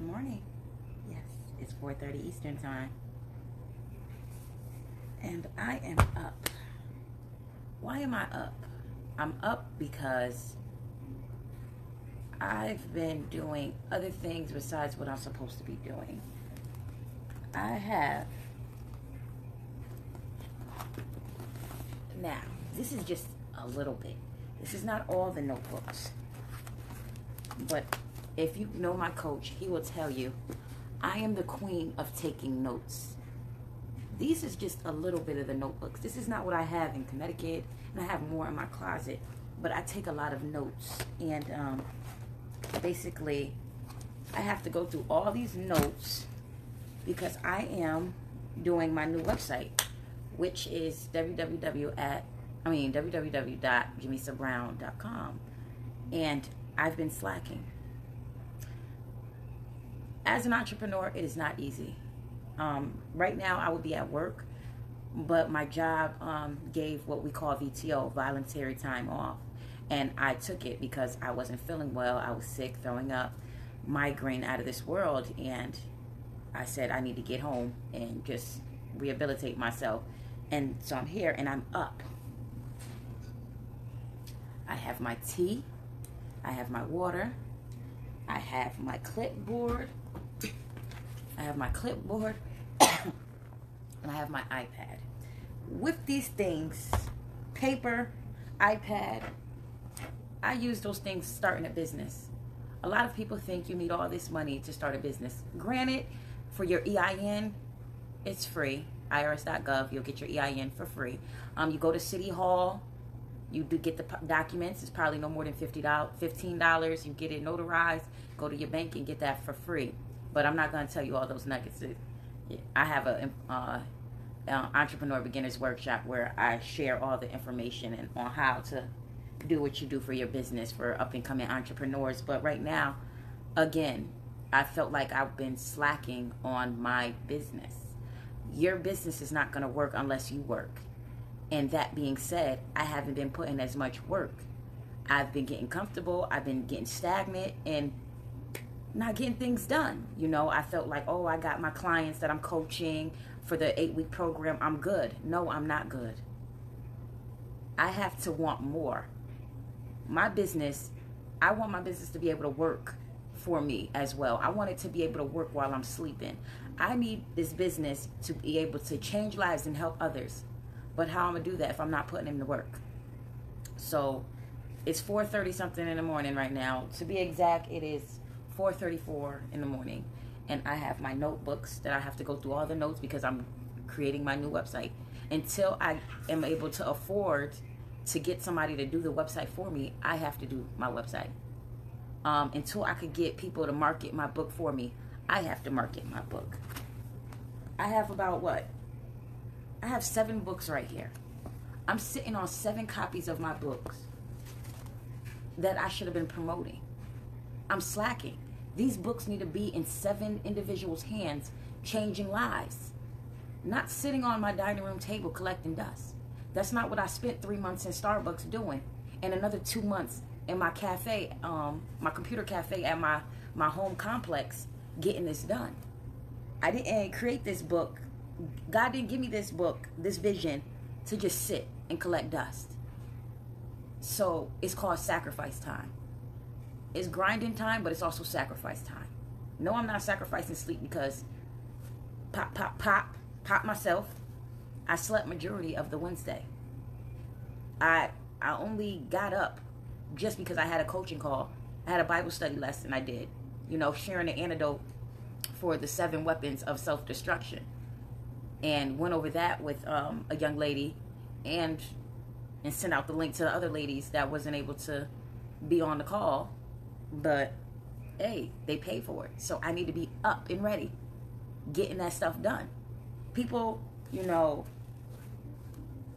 Good morning. Yes, it's 4:30 Eastern Time. And I am up. Why am I up? I'm up because I've been doing other things besides what I'm supposed to be doing. Now, this is just a little bit. This is not all the notebooks. But if you know my coach, he will tell you, I am the queen of taking notes. These is just a little bit of the notebooks. This is not what I have in Connecticut, and I have more in my closet. But I take a lot of notes, and basically, I have to go through all these notes because I am doing my new website, which is www.jamisabrown.com, and I've been slacking. As an entrepreneur, it is not easy. Right now, I would be at work, but my job gave what we call VTO, voluntary time off, and I took it because I wasn't feeling well. I was sick, throwing up, migraine out of this world, and I said I need to get home and just rehabilitate myself. And so I'm here, and I'm up. I have my tea. I have my water. I have my clipboard. And I have my iPad. With these things, paper, iPad, I use those things starting a business. A lot of people think you need all this money to start a business. Granted, for your EIN, it's free. IRS.gov, you'll get your EIN for free. You go to City Hall, you do get the documents. It's probably no more than $15. You get it notarized. Go to your bank and get that for free. But I'm not going to tell you all those nuggets. I have a entrepreneur beginners workshop where I share all the information and on how to do what you do for your business for up and coming entrepreneurs. But right now, again, I felt like I've been slacking on my business. Your business is not going to work unless you work. And that being said, I haven't been putting as much work. I've been getting comfortable. I've been getting stagnant and not getting things done. You know, I felt like, oh, I got my clients that I'm coaching for the 8-week program. I'm good. No, I'm not good. I have to want more. My business, I want my business to be able to work for me as well. I want it to be able to work while I'm sleeping. I need this business to be able to change lives and help others. But how am I going to do that if I'm not putting in the work? So it's 4:30 something in the morning right now. To be exact, it is 4:34 in the morning. And I have my notebooks that I have to go through all the notes because I'm creating my new website. Until I am able to afford to get somebody to do the website for me, I have to do my website. Until I could get people to market my book for me, I have to market my book. I have about what? I have 7 books right here. I'm sitting on 7 copies of my books that I should have been promoting. I'm slacking. These books need to be in 7 individuals' hands, changing lives. Not sitting on my dining room table collecting dust. That's not what I spent 3 months in Starbucks doing, and another 2 months in my cafe, my computer cafe at my home complex, getting this done. I didn't create this book. God didn't give me this book, this vision, to just sit and collect dust. So it's called sacrifice time. It's grinding time, but it's also sacrifice time. No, I'm not sacrificing sleep because pop myself. I slept majority of the Wednesday. I only got up just because I had a coaching call. I had a Bible study lesson I did. You know, sharing the antidote for the 7 weapons of self-destruction. And went over that with a young lady and sent out the link to the other ladies that wasn't able to be on the call. But, hey, they paid for it. So I need to be up and ready, getting that stuff done. People, you know,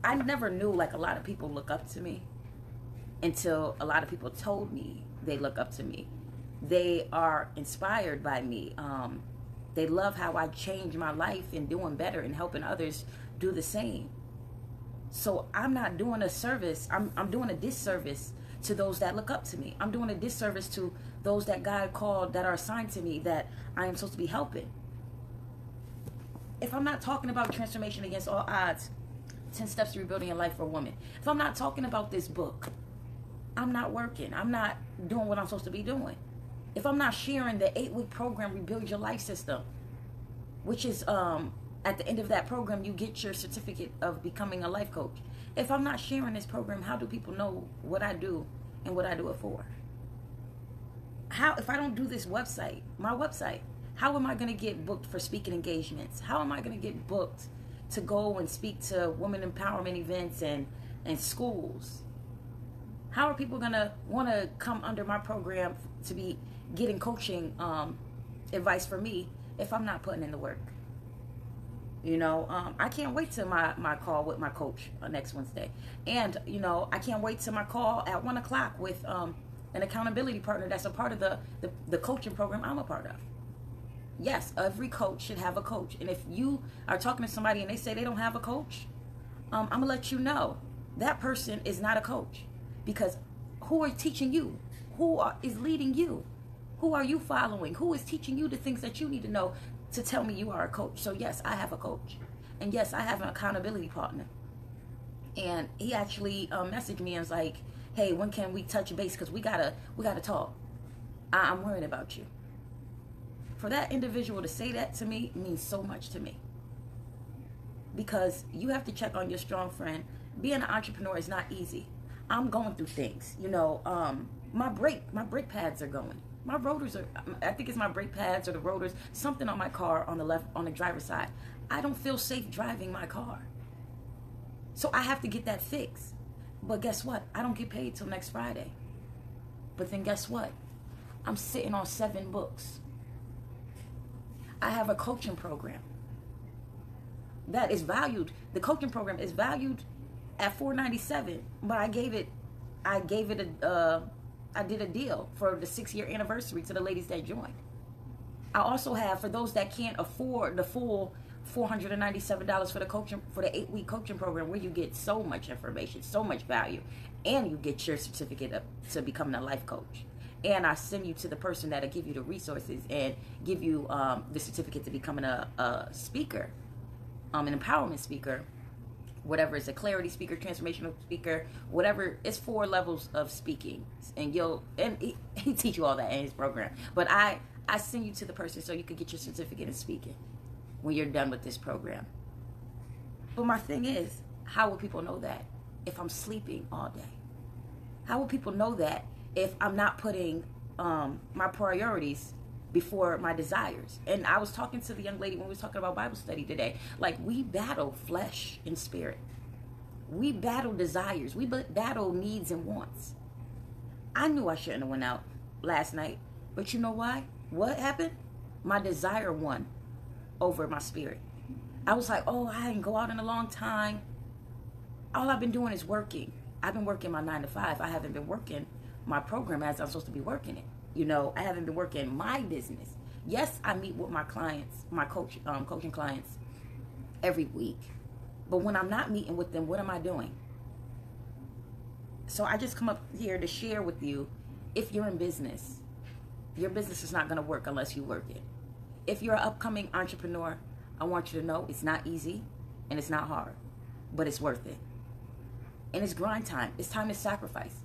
I never knew like a lot of people look up to me until a lot of people told me they look up to me. They are inspired by me. They love how I change my life and doing better and helping others do the same. So I'm not doing a service. I'm doing a disservice to those that look up to me. I'm doing a disservice to those that God called, that are assigned to me, that I am supposed to be helping. If I'm not talking about transformation against all odds, 10 steps to rebuilding a life for a woman, if I'm not talking about this book, I'm not working. I'm not doing what I'm supposed to be doing. If I'm not sharing the 8-week program, Rebuild Your Life System, which is at the end of that program, you get your certificate of becoming a life coach. If I'm not sharing this program, how do people know what I do and what I do it for? How, if I don't do this website, my website, how am I going to get booked for speaking engagements? How am I going to get booked to go and speak to women empowerment events and schools? How are people going to want to come under my program to be getting coaching advice for me if I'm not putting in the work? You know, I can't wait till my call with my coach next Wednesday. And, you know, I can't wait till my call at 1 o'clock with an accountability partner that's a part of the coaching program I'm a part of. Yes, every coach should have a coach. And if you are talking to somebody and they say they don't have a coach, I'm going to let you know that person is not a coach. Because who is teaching you? Is leading you? Who are you following? Who is teaching you the things that you need to know to tell me you are a coach? So yes, I have a coach. And yes, I have an accountability partner. And he actually messaged me and was like, hey, when can we touch base? Because we gotta talk. I'm worried about you. For that individual to say that to me means so much to me. Because you have to check on your strong friend. Being an entrepreneur is not easy. I'm going through things. You know, my brake pads are going. My rotors are, I think it's my brake pads or the rotors, something on my car on the left, on the driver's side. I don't feel safe driving my car. So I have to get that fixed. But guess what? I don't get paid till next Friday. But then guess what? I'm sitting on 7 books. I have a coaching program that is valued. The coaching program is valued at $497, but I did a deal for the 6-year anniversary to the ladies that joined. I also have, for those that can't afford the full $497 for the coaching, for the 8-week coaching program, where you get so much information, so much value, and you get your certificate to becoming a life coach. And I send you to the person that'll give you the resources and give you the certificate to becoming a speaker, an empowerment speaker. Whatever, it's a clarity speaker, transformational speaker, whatever. It's 4 levels of speaking, and he teach you all that in his program. But I send you to the person so you can get your certificate in speaking when you're done with this program. But my thing is, how will people know that if I'm sleeping all day? How will people know that if I'm not putting my priorities before my desires? And I was talking to the young lady when we was talking about Bible study today. Like, we battle flesh and spirit. We battle desires. We battle needs and wants. I knew I shouldn't have went out last night. But you know why? What happened? My desire won over my spirit. I was like, oh, I didn't go out in a long time. All I've been doing is working. I've been working my 9 to 5. I haven't been working my program as I'm supposed to be working it. You know, I haven't been working my business. Yes, I meet with my clients, my coaching clients every week. But when I'm not meeting with them, what am I doing? So I just come up here to share with you, if you're in business, your business is not going to work unless you work it. If you're an upcoming entrepreneur, I want you to know it's not easy and it's not hard, but it's worth it. And it's grind time. It's time to sacrifice.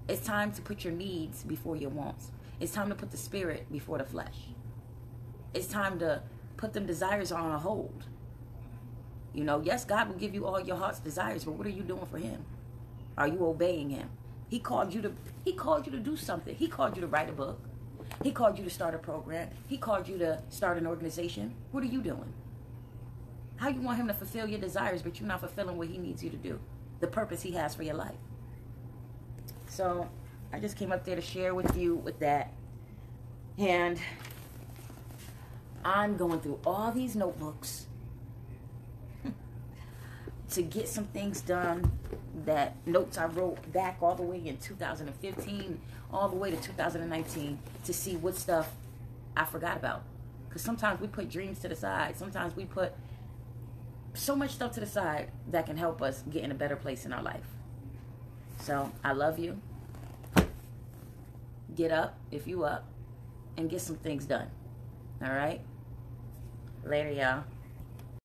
It's time to put your needs before your wants. It's time to put the spirit before the flesh. It's time to put them desires on a hold. You know, yes, God will give you all your heart's desires, but what are you doing for him? Are you obeying him? He called you to do something. He called you to write a book. He called you to start a program. He called you to start an organization. What are you doing? How you want him to fulfill your desires, but you're not fulfilling what he needs you to do, the purpose he has for your life? So I just came up there to share with you with that. And I'm going through all these notebooks to get some things done, that notes I wrote back all the way in 2015, all the way to 2019, to see what stuff I forgot about. Because sometimes we put dreams to the side. Sometimes we put so much stuff to the side that can help us get in a better place in our life. So I love you. get up if you up and get some things done. All right? Later, y'all.